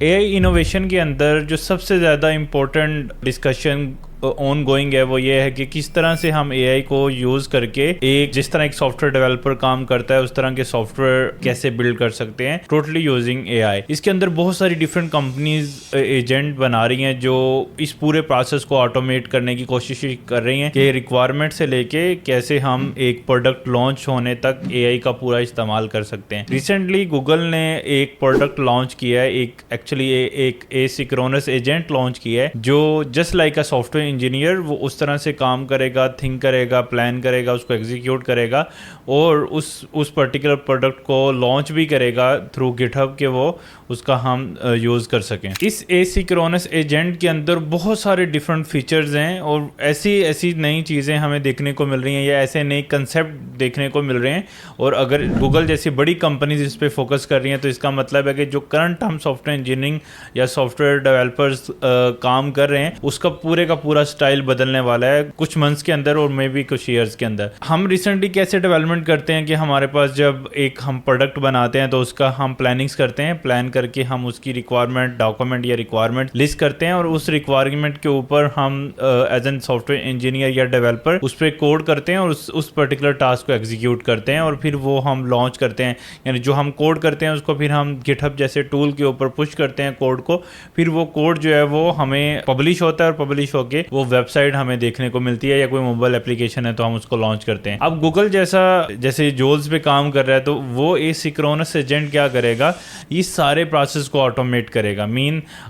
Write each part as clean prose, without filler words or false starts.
AI innovation के अंदर जो सबसे ज़्यादा इम्पोर्टेंट डिस्कशन ऑन गोइंग है वो ये है कि किस तरह से हम एआई को यूज़ करके जिस तरह एक सॉफ्टवेयर डेवलपर काम करता है उस तरह के सॉफ्टवेयर कैसे बिल्ड कर सकते हैं टोटली यूजिंग एआई। इसके अंदर बहुत सारी डिफरेंट कंपनीज एजेंट बना रही हैं जो इस पूरे प्रोसेस को ऑटोमेट करने की कोशिश कर रही हैं कि रिक्वायरमेंट से लेके कैसे हम एक प्रोडक्ट लॉन्च होने तक एआई का पूरा इस्तेमाल कर सकते हैं। रिसेंटली गूगल ने एक प्रोडक्ट लॉन्च किया है, एक एसिंक्रोनस एजेंट लॉन्च किया है जो just like a software engineer वो उस तरह से काम करेगा, थिंक करेगा, प्लान करेगा, उसको एग्जीक्यूट करेगा और उस पर्टिकुलर प्रोडक्ट को लॉन्च भी करेगा थ्रू गिटहब के वो उसका हम यूज़ कर सकें। इस एसिंक्रोनस एजेंट के अंदर बहुत सारे डिफरेंट फीचर्स हैं और ऐसी नई चीज़ें हमें देखने को मिल रही हैं या ऐसे नए कंसेप्ट देखने को मिल रहे हैं। और अगर गूगल जैसी बड़ी कंपनीज इस पर फोकस कर रही हैं तो इसका मतलब है कि जो करंट हम सॉफ्टवेयर इंजीनियरिंग या सॉफ्टवेयर डेवलपर्स काम कर रहे हैं उसका का पूरा स्टाइल बदलने वाला है कुछ मंथ्स के अंदर और मे भी कुछ ईयर्स के अंदर। हम रिसेंटली कैसे डेवलपमेंट करते हैं कि हमारे पास जब एक हम प्रोडक्ट बनाते हैं तो उसका हम प्लानिंग्स करते हैं, प्लान करके हम उसकी रिक्वायरमेंट डॉक्यूमेंट या रिक्वायरमेंट लिस्ट करते हैं और उस रिक्वायरमेंट के ऊपर हम एज एन सॉफ्टवेयर इंजीनियर या डेवलपर उस पर कोड करते हैं और उस पर्टिकुलर टास्क को एग्जीक्यूट करते हैं और फिर वो हम लॉन्च करते हैं। यानी जो हम कोड करते हैं उसको फिर हम गिटहब जैसे टूल के ऊपर पुश करते हैं कोड को, फिर वो कोड जो है वो हमें पब्लिश होता है और पब्लिश होके वो वेबसाइट हमें देखने को मिलती है या कोई मोबाइल एप्लीकेशन है तो हम उसको लॉन्च करते हैं। अब गूगल जैसे जोल्स पे काम कर रहा है तो वो एसिंक्रोनस एजेंट क्या करेगा, इस सारे प्रोसेस को ऑटोमेट करेगा।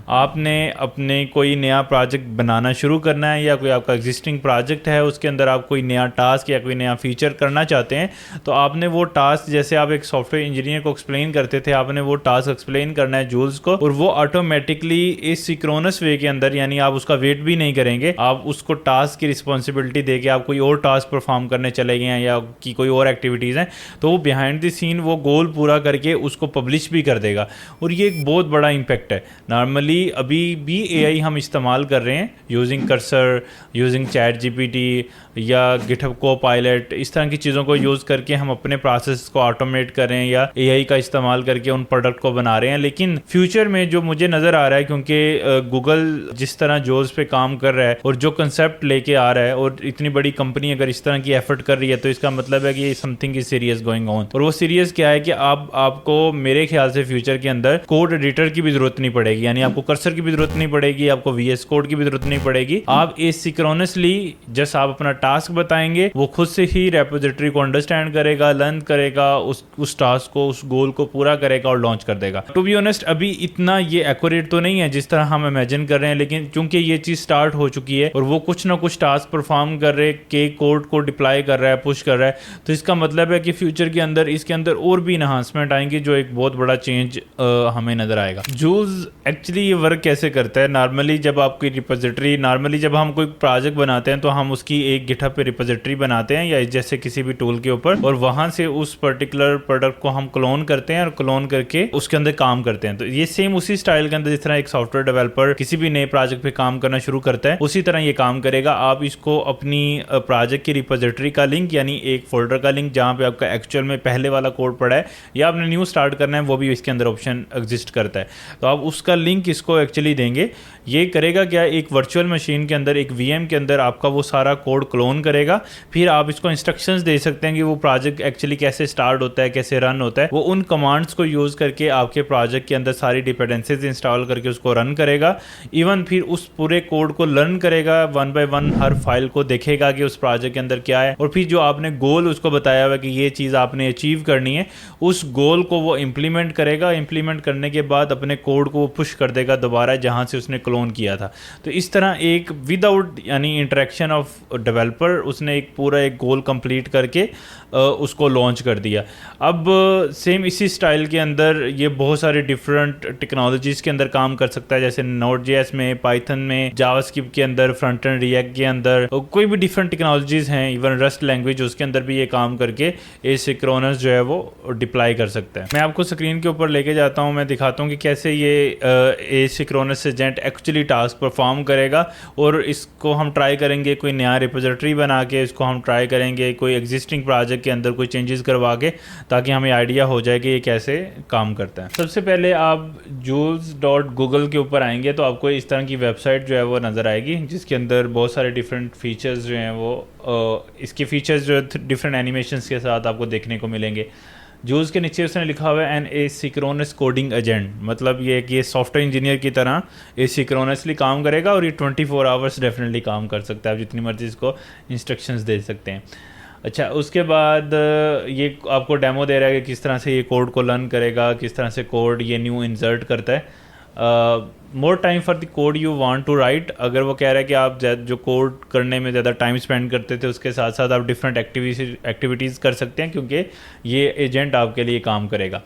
आपने अपने कोई नया प्रोजेक्ट बनाना शुरू करना है या कोई आपका एग्जिस्टिंग प्रोजेक्ट है उसके अंदर आप कोई नया टास्क या कोई नया फीचर करना चाहते हैं तो आपने वो टास्क जैसे आप एक सॉफ्टवेयर इंजीनियर को एक्सप्लेन करते थे आपने वो टास्क एक्सप्लेन करना है जूल्स को और वो ऑटोमेटिकली एसिंक्रोनस वे के अंदर यानी आप उसका वेट भी नहीं करेंगे, आप उसको टास्क की रिस्पॉन्सिबिलिटी दे के आप कोई और टास्क परफॉर्म करने चले गए हैं या कि कोई और एक्टिविटीज़ हैं तो वो बिहाइंड द सीन वो गोल पूरा करके उसको पब्लिश भी कर देगा। और ये एक बहुत बड़ा इम्पैक्ट है। नॉर्मली अभी भी एआई हम इस्तेमाल कर रहे हैं using cursor, using chat GPT या गिटहब कोपायलट, इस तरह की चीज़ों को यूज़ करके हम अपने प्रोसेस को ऑटोमेट कर रहे हैं या एआई का इस्तेमाल करके उन प्रोडक्ट को बना रहे हैं। लेकिन फ्यूचर में जो मुझे नज़र आ रहा है क्योंकि गूगल जिस तरह जोल्स पे काम कर रहा है और जो कंसेप्ट लेके आ रहा है और इतनी बड़ी कंपनी अगर इस तरह की एफर्ट कर रही है तो इसका मतलब है कि something is serious going on. और वो सीरियस क्या है कि आपको मेरे ख्याल से फ्यूचर के अंदर कोड एडिटर की भी जरूरत नहीं पड़ेगी, यानी आपको कर्सर की भी जरूरत नहीं पड़ेगी, आपको वीएस कोड की भी जरूरत नहीं पड़ेगी। आप एसिंक्रोनसली जस्ट आप अपना टास्क बताएंगे वो खुद से ही रेपोजिटरी को अंडरस्टैंड करेगा, लर्न करेगा, उस टास्क को उस गोल को पूरा करेगा और लॉन्च कर देगा। टू बी ऑनेस्ट अभी इतना ये एक्यूरेट तो नहीं है जिस तरह हम इमेजिन कर रहे हैं, लेकिन चूंकि ये चीज स्टार्ट हो चुकी है और वो कुछ ना कुछ टास्क परफॉर्म कर रहे के कोड को डिप्लॉय कर रहा है, पुश कर रहा है, तो इसका मतलब है कि फ्यूचर के अंदर इसके अंदर और भी इन्हांसमेंट आएंगे जो एक बहुत बड़ा चेंज हमें नजर आएगा। जूल्स एक्चुअली ये वर्क कैसे करता है, नॉर्मली जब हम कोई प्रोजेक्ट बनाते हैं तो हम उसकी एक गिटहब पे रिपोजिटरी बनाते हैं या जैसे किसी भी टूल के ऊपर और वहां से उस पर्टिकुलर प्रोडक्ट को हम क्लोन करते हैं और क्लोन करके उसके अंदर काम करते हैं। तो ये सेम उसी स्टाइल के अंदर जिस तरह एक सॉफ्टवेयर डेवलपर किसी भी नए प्रोजेक्ट पे काम करना शुरू करता है उसी तरह ये काम करेगा। आप इसको अपनी प्रोजेक्ट की रिपोजिटरी का लिंक यानी एक फोल्डर का लिंक जहां पे आपका एक्चुअल में पहले वाला कोड पड़ा है या आपने न्यू स्टार्ट करना है वो भी इसके अंदर ऑप्शन एग्जिस्ट करता है, तो आप उसका लिंक इसको एक्चुअली देंगे। ये करेगा क्या, एक वर्चुअल मशीन के अंदर एक वीएम के अंदर आपका वो सारा कोड क्लोन करेगा, फिर आप इसको इंस्ट्रक्शंस दे सकते हैं कि वो प्रोजेक्ट एक्चुअली कैसे स्टार्ट होता है, कैसे रन होता है। वो उन कमांड्स को यूज करके आपके प्रोजेक्ट के अंदर सारी डिपेंडेंसीज इंस्टॉल करके उसको रन करेगा। इवन फिर उस पूरे कोड को लर्न करेगा, one by one her file को देखेगा कि उस प्रोजेक्ट के अंदर क्या है और फिर जो आपने गोल उसको बताया हुआ कि ये चीज़ आपने अचीव करनी है उस गोल को वो इम्प्लीमेंट करेगा। इम्प्लीमेंट करने के बाद अपने कोड को वो पुश कर देगा दोबारा जहाँ से उसने क्लोन किया था। तो इस तरह एक विदाउट यानी इंटरेक्शन ऑफ डेवलपर उसने एक पूरा एक गोल कंप्लीट करके उसको लॉन्च कर दिया। अब सेम इसी स्टाइल के अंदर ये बहुत सारे डिफरेंट टेक्नोलॉजीज़ के अंदर काम कर सकता है, जैसे नोड.जेएस में, पाइथन में, जावास्क्रिप्ट के अंदर, फ्रंट एंड रिएक्ट के अंदर, कोई भी डिफरेंट टेक्नोलॉजीज़ हैं, इवन रस्ट लैंग्वेज उसके अंदर भी ये काम करके एसिंक्रोनस जो है वो डिप्लाई कर सकता है। मैं आपको स्क्रीन के ऊपर लेके जाता हूँ, मैं दिखाता हूँ कि कैसे ये asynchronous agent actually task perform करेगा, और इसको हम ट्राई करेंगे कोई नया रिपोजिटरी बना के, इसको हम ट्राई करेंगे कोई एग्जिस्टिंग प्रोजेक्ट के अंदर कोई चेंजेस करवा के, ताकि हमें आइडिया हो जाए कि ये कैसे काम करता है। सबसे पहले आप jules.google के ऊपर आएंगे तो आपको इस तरह की वेबसाइट जो है वो नज़र आएगी, जिसके अंदर बहुत सारे डिफरेंट फीचर्स जो हैं वो इसके फीचर्स जो डिफरेंट एनिमेशंस के साथ आपको देखने को मिलेंगे। जूल्स के नीचे उसने लिखा हुआ है एन एसिंक्रोनस कोडिंग एजेंट, मतलब ये कि ये सॉफ्टवेयर इंजीनियर की तरह एसिंक्रोनसली काम करेगा, और ये 24 आवर्स डेफिनेटली काम कर सकता है, आप जितनी मर्जी इसको इंस्ट्रक्शंस दे सकते हैं। अच्छा, उसके बाद ये आपको डेमो दे रहा है कि किस तरह से ये कोड को लर्न करेगा, किस तरह से कोड ये न्यू इंसर्ट करता है। More time for the code you want to write, अगर वो कह रहा है कि आप जो कोड करने में ज़्यादा टाइम स्पेंड करते थे उसके साथ साथ आप डिफरेंट एक्टिविटीज़ कर सकते हैं, क्योंकि ये एजेंट आपके लिए काम करेगा।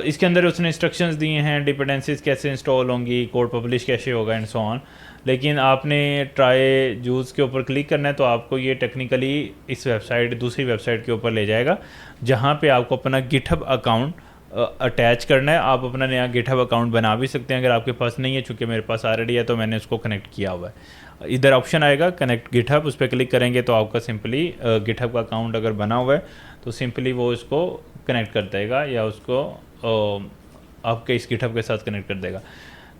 इसके अंदर उसने इंस्ट्रक्शंस दिए हैं, डिपेंडेंसीज कैसे इंस्टॉल होंगी, कोड पब्लिश कैसे होगा एंड सो ऑन। लेकिन आपने ट्राई जूल्स के ऊपर क्लिक करना है तो आपको ये टेक्निकली इस वेबसाइट, दूसरी वेबसाइट के ऊपर ले जाएगा, जहाँ पे आपको अपना गिटहब अकाउंट अटैच करना है। आप अपना नया गिटहब अकाउंट बना भी सकते हैं अगर आपके पास नहीं है, चूँकि मेरे पास ऑलरेडी है तो मैंने उसको कनेक्ट किया हुआ है। इधर ऑप्शन आएगा कनेक्ट गिटहब, उस पर क्लिक करेंगे तो आपका सिंपली गिटहब का अकाउंट अगर बना हुआ है तो सिंपली वो इसको कनेक्ट कर देगा, या उसको आपके इस गिटहब के साथ कनेक्ट कर देगा।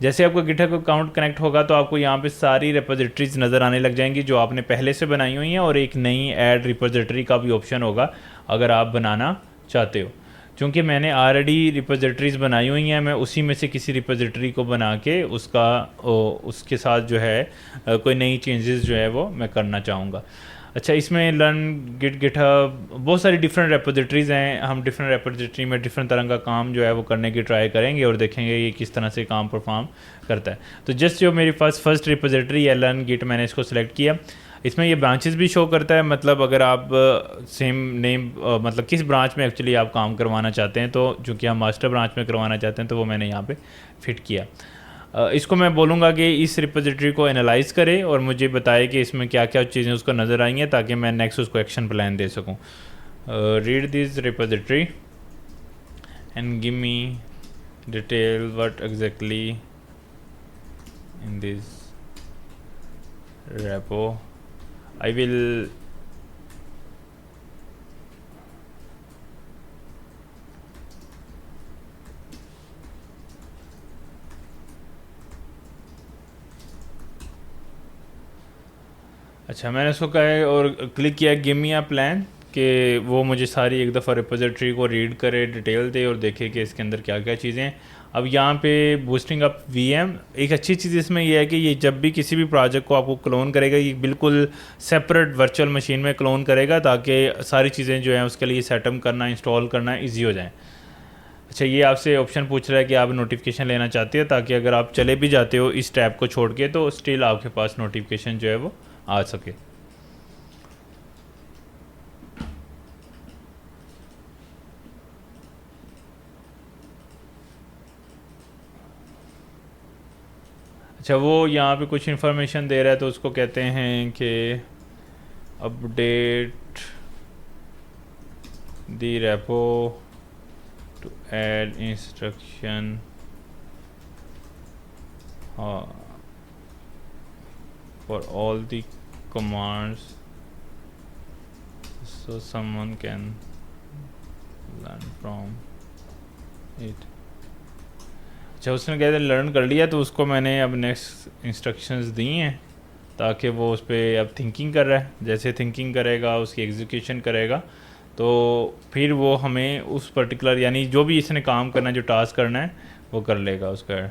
जैसे आपका गिटहब अकाउंट कनेक्ट होगा तो आपको यहाँ पे सारी रिपोजिटरीज नज़र आने लग जाएंगी जो आपने पहले से बनाई हुई हैं, और एक नई ऐड रिपोजिटरी का भी ऑप्शन होगा अगर आप बनाना चाहते हो। क्योंकि मैंने ऑलरेडी रिपोजिटरीज बनाई हुई हैं, मैं उसी में से किसी रिपोजिटरी को बना के उसके साथ जो है कोई नई चेंजेस जो है वो मैं करना चाहूँगा। अच्छा, इसमें लर्न गिटहब बहुत सारी डिफरेंट रेपोजिटरीज़ हैं, हम डिफरेंट रेपोजिटरी में डिफरेंट तरह का काम जो है वो करने की ट्राई करेंगे और देखेंगे ये किस तरह से काम परफॉर्म करता है। तो जस्ट जो मेरी फर्स्ट रिपोजिटरी है लर्न गिट, मैंने इसको सिलेक्ट किया। इसमें ये ब्रांचेस भी शो करता है, मतलब अगर आप सेम नेम मतलब किस ब्रांच में एक्चुअली आप काम करवाना चाहते हैं, तो चूँकि हम मास्टर ब्रांच में करवाना चाहते हैं तो वो मैंने यहाँ पे फिट किया। इसको मैं बोलूँगा कि इस रिपोजिटरी को एनालाइज करे और मुझे बताए कि इसमें क्या क्या चीज़ें उसको नज़र आई हैं, ताकि मैं नेक्स्ट उसको एक्शन प्लान दे सकूँ। Read this repository and give me detail what exactly in this repo. I will अच्छा, मैंने उसको कहा है और क्लिक किया गिव मी अ प्लान, कि वो मुझे सारी एक दफ़ा रिपोजिटरी को रीड करे, डिटेल दे और देखे कि इसके अंदर क्या क्या चीज़ें हैं। अब यहाँ पे बूस्टिंग अप वीएम, एक अच्छी चीज़ इसमें यह है कि ये जब भी किसी भी प्रोजेक्ट को आपको क्लोन करेगा, ये बिल्कुल सेपरेट वर्चुअल मशीन में क्लोन करेगा, ताकि सारी चीज़ें जो हैं उसके लिए सेटअप करना, इंस्टॉल करना ईजी हो जाए। अच्छा, ये आपसे ऑप्शन पूछ रहा है कि आप नोटिफिकेशन लेना चाहते हो, ताकि अगर आप चले भी जाते हो इस टैब को छोड़ के तो स्टिल आपके पास नोटिफिकेशन जो है वो आ सके। अच्छा, वो यहाँ पे कुछ इन्फॉर्मेशन दे रहा है तो उसको कहते हैं कि update the repo to add instruction for all the commands so someone can learn from it। अच्छा, उसने कहते लर्न कर लिया तो उसको मैंने अब नेक्स्ट इंस्ट्रक्शंस दी हैं, ताकि वो उस पर अब थिंकिंग कर रहा है। जैसे थिंकिंग करेगा, उसकी एग्जीक्यूशन करेगा, तो फिर वो हमें उस पर्टिकुलर यानी जो भी इसने काम करना है, जो टास्क करना है वो कर लेगा उसका।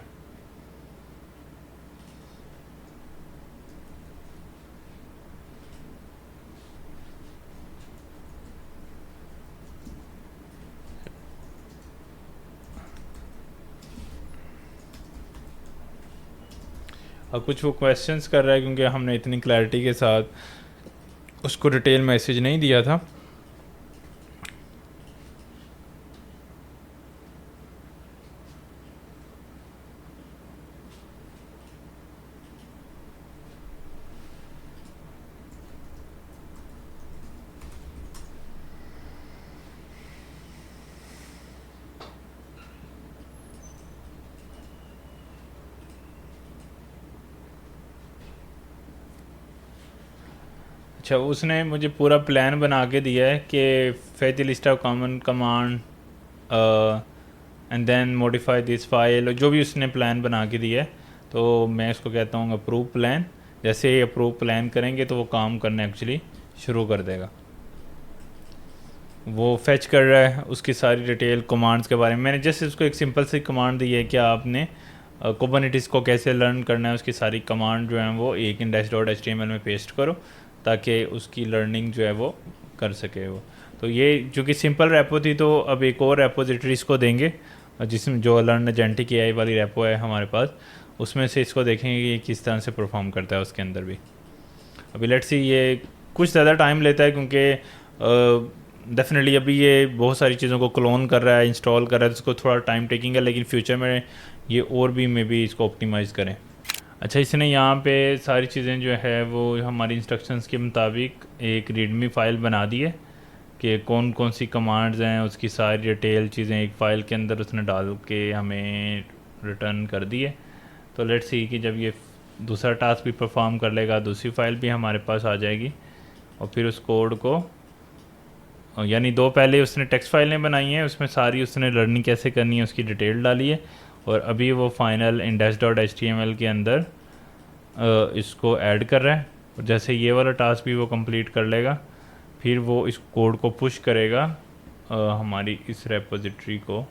और कुछ वो क्वेश्चंस कर रहा है, क्योंकि हमने इतनी क्लैरिटी के साथ उसको डिटेल मैसेज नहीं दिया था। अच्छा, उसने मुझे पूरा प्लान बना के दिया है कि fetch list of common command and then modify this file, जो भी उसने प्लान बना के दिया है। तो मैं इसको कहता हूँ अप्रूव प्लान। जैसे ही अप्रूव प्लान करेंगे तो वो काम करना एक्चुअली शुरू कर देगा। वो फेच कर रहा है उसकी सारी डिटेल कमांड्स के बारे में। मैंने जस्ट उसको एक सिंपल सी कमांड दी है कि आपने कुबरनेटिस को कैसे लर्न करना है, उसकी सारी कमांड जो है वो एक index.html में पेस्ट करो ताकि उसकी लर्निंग जो है वो कर सके वो। तो ये चूँकि सिंपल रेपो थी, तो अब एक और रेपोजिटरी इसको देंगे जिसमें जो लर्न एजेंटिक AI वाली रेपो है हमारे पास, उसमें से इसको देखेंगे कि ये किस तरह से परफॉर्म करता है उसके अंदर भी। अभी लेट्स सी, ये कुछ ज़्यादा टाइम लेता है क्योंकि डेफिनेटली अभी ये बहुत सारी चीज़ों को क्लोन कर रहा है, इंस्टॉल कर रहा है, तो उसको थोड़ा टाइम टेकिंग है, लेकिन फ्यूचर में ये और भी मे बी इसको ऑप्टिमाइज़ करें। अच्छा, इसने यहाँ पे सारी चीज़ें जो है वो हमारी इंस्ट्रक्शंस के मुताबिक एक रीडमी फ़ाइल बना दी है कि कौन कौन सी कमांड्स हैं, उसकी सारी डिटेल चीज़ें एक फ़ाइल के अंदर उसने डाल के हमें रिटर्न कर दी है। तो लेट्स सी कि जब ये दूसरा टास्क भी परफॉर्म कर लेगा, दूसरी फ़ाइल भी हमारे पास आ जाएगी, और फिर उस कोड को, यानी दो पहले उसने टेक्स्ट फाइलें बनाई हैं, उसमें सारी उसने लर्निंग कैसे करनी है उसकी डिटेल डाली है, और अभी वो फाइनल index.html के अंदर इसको ऐड कर रहा है। और जैसे ये वाला टास्क भी वो कंप्लीट कर लेगा, फिर वो इस कोड को पुश करेगा हमारी इस रेपोजिटरी को।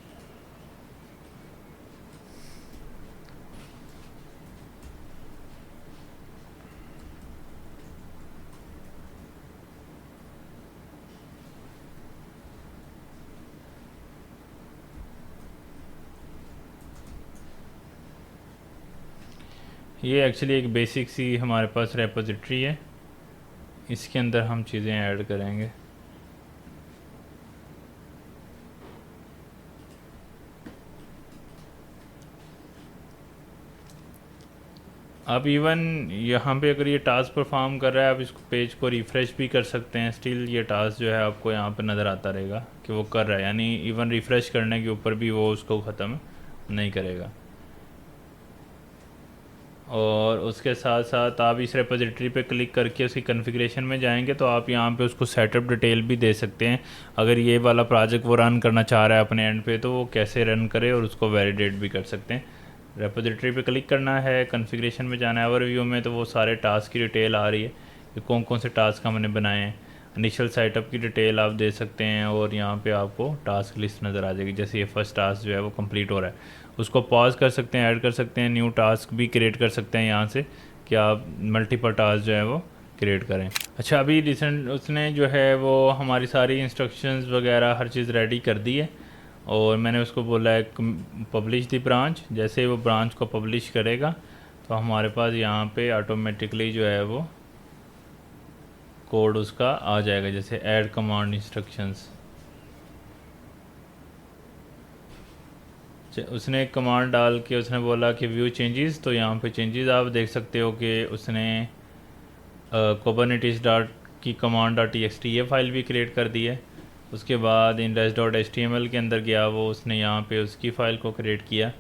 ये एक्चुअली एक बेसिक सी हमारे पास रेपोजिटरी है, इसके अंदर हम चीज़ें ऐड करेंगे। आप इवन यहाँ पे अगर ये टास्क परफॉर्म कर रहा है, आप इसको पेज को रिफ़्रेश भी कर सकते हैं, स्टिल ये टास्क जो है आपको यहाँ पे नज़र आता रहेगा कि वो कर रहा है, यानी इवन रिफ़्रेश करने के ऊपर भी वो उसको ख़त्म नहीं करेगा। और उसके साथ साथ आप इस रेपोजिटरी पे क्लिक करके उसकी कॉन्फ़िगरेशन में जाएंगे तो आप यहाँ पे उसको सेटअप डिटेल भी दे सकते हैं। अगर ये वाला प्रोजेक्ट वो रन करना चाह रहा है अपने एंड पे, तो वो कैसे रन करे और उसको वैलिडेट भी कर सकते हैं। रेपोजिटरी पे क्लिक करना है, कॉन्फ़िगरेशन में जाना है, ओवरव्यू में तो वो सारे टास्क की डिटेल आ रही है कि कौन कौन से टास्क हमने बनाए हैं। इनिशियल सेटअप की डिटेल आप दे सकते हैं, और यहाँ पे आपको टास्क लिस्ट नज़र आ जाएगी। जैसे ये फर्स्ट टास्क जो है वो कंप्लीट हो रहा है, उसको पॉज कर सकते हैं, ऐड कर सकते हैं, न्यू टास्क भी क्रिएट कर सकते हैं यहाँ से कि आप मल्टीपल टास्क जो है वो क्रिएट करें। अच्छा, अभी रिसेंट उसने जो है वो हमारी सारी इंस्ट्रक्शंस वगैरह हर चीज़ रेडी कर दी है, और मैंने उसको बोला है पब्लिश दी ब्रांच। जैसे वो ब्रांच को पब्लिश करेगा तो हमारे पास यहाँ पे ऑटोमेटिकली जो है वो कोड उसका आ जाएगा, जैसे ऐड कमांड इंस्ट्रक्शंस। उसने एक कमांड डाल के उसने बोला कि व्यू चेंजेस, तो यहाँ पे चेंजेस आप देख सकते हो कि उसने kubernetes डॉट की कमांड डॉट txt ये फाइल भी क्रिएट कर दी है। उसके बाद index.html के अंदर गया, वो उसने यहाँ पे उसकी फ़ाइल को क्रिएट किया,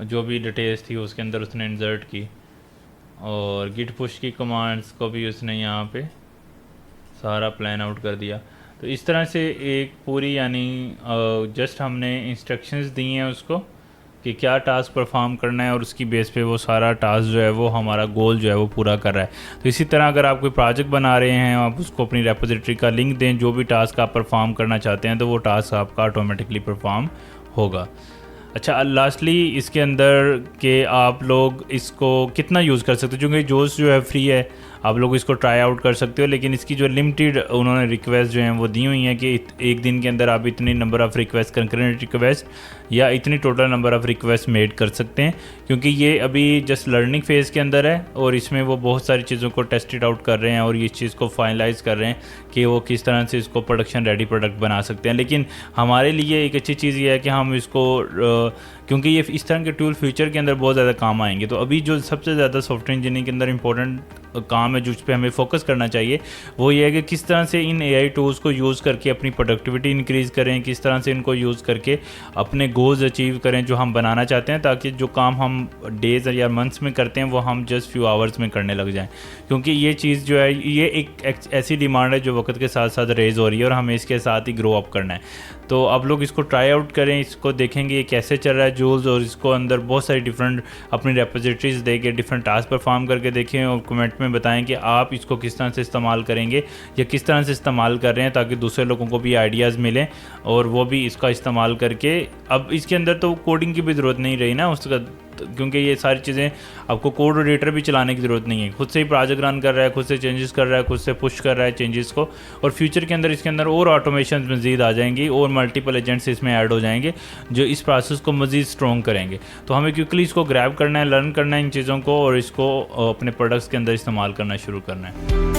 जो भी डिटेल्स थी उसके अंदर उसने इंसर्ट की, और गिट पुश की कमांड्स को भी उसने यहाँ पे सारा प्लान आउट कर दिया। तो इस तरह से एक पूरी, यानी जस्ट हमने इंस्ट्रक्शंस दी हैं उसको कि क्या टास्क परफॉर्म करना है, और उसकी बेस पे वो सारा टास्क जो है वो हमारा गोल जो है वो पूरा कर रहा है। तो इसी तरह अगर आप कोई प्रोजेक्ट बना रहे हैं, आप उसको अपनी रेपोजिटरी का लिंक दें, जो भी टास्क आप परफॉर्म करना चाहते हैं, तो वो टास्क आपका ऑटोमेटिकली परफॉर्म होगा। अच्छा, लास्टली इसके अंदर के आप लोग इसको कितना यूज़ कर सकते हो, क्योंकि जोश जो है फ्री है, आप लोग इसको ट्राई आउट कर सकते हो, लेकिन इसकी जो लिमिटेड उन्होंने रिक्वेस्ट जो हैं वो दी हुई हैं कि एक दिन के अंदर आप इतनी number of request, concurrent request या इतनी total number of request made कर सकते हैं, क्योंकि ये अभी जस्ट लर्निंग फेज़ के अंदर है, और इसमें वो बहुत सारी चीज़ों को टेस्टेड आउट कर रहे हैं और इस चीज़ को फाइनलाइज़ कर रहे हैं कि वो किस तरह से इसको प्रोडक्शन रेडी प्रोडक्ट बना सकते हैं। लेकिन हमारे लिए एक अच्छी चीज़ ये है कि हम इसको क्योंकि ये इस तरह के टूल फ्यूचर के अंदर बहुत ज़्यादा काम आएंगे। तो अभी जो सबसे ज़्यादा सॉफ्टवेयर इंजीनियरिंग के अंदर इंपॉर्टेंट काम है, जिस पे हमें फोकस करना चाहिए, वो ये है कि किस तरह से इन एआई टूल्स को यूज़ करके अपनी प्रोडक्टिविटी इंक्रीज़ करें, किस तरह से इनको यूज़ करके अपने गोल्स अचीव करें जो हम बनाना चाहते हैं, ताकि जो काम हम डेज़ या मंथ्स में करते हैं वो हम जस्ट फ्यू आवर्स में करने लग जाएं। क्योंकि ये चीज़ जो है, ये एक ऐसी डिमांड है जो वक्त के साथ साथ रेज हो रही है और हमें इसके साथ ही ग्रो अप करना है। तो आप लोग इसको ट्राई आउट करें, इसको देखेंगे ये कैसे चल रहा है जूल्स, और इसको अंदर बहुत सारी डिफरेंट अपनी रेपोजिटरीज देके डिफरेंट टास्क परफॉर्म करके देखें और कमेंट में बताएं कि आप इसको किस तरह से इस्तेमाल करेंगे या किस तरह से इस्तेमाल कर रहे हैं, ताकि दूसरे लोगों को भी आइडियाज़ मिलें और वो भी इसका इस्तेमाल करके। अब इसके अंदर तो कोडिंग की भी ज़रूरत नहीं रही ना उसका, क्योंकि ये सारी चीज़ें आपको कोड एडिटर भी चलाने की ज़रूरत नहीं है, खुद से ही प्रोजेक्ट रन कर रहा है, खुद से चेंजेस कर रहा है, खुद से पुश कर रहा है चेंजेस को। और फ्यूचर के अंदर इसके अंदर और ऑटोमेशन मज़ीद आ जाएंगी और मल्टीपल एजेंट्स इसमें ऐड हो जाएंगे जो इस प्रोसेस को मज़ीद स्ट्रॉन्ग करेंगे। तो हमें क्विकली इसको ग्रैब करना है, लर्न करना है इन चीज़ों को, और इसको अपने प्रोडक्ट्स के अंदर इस्तेमाल करना शुरू करना है।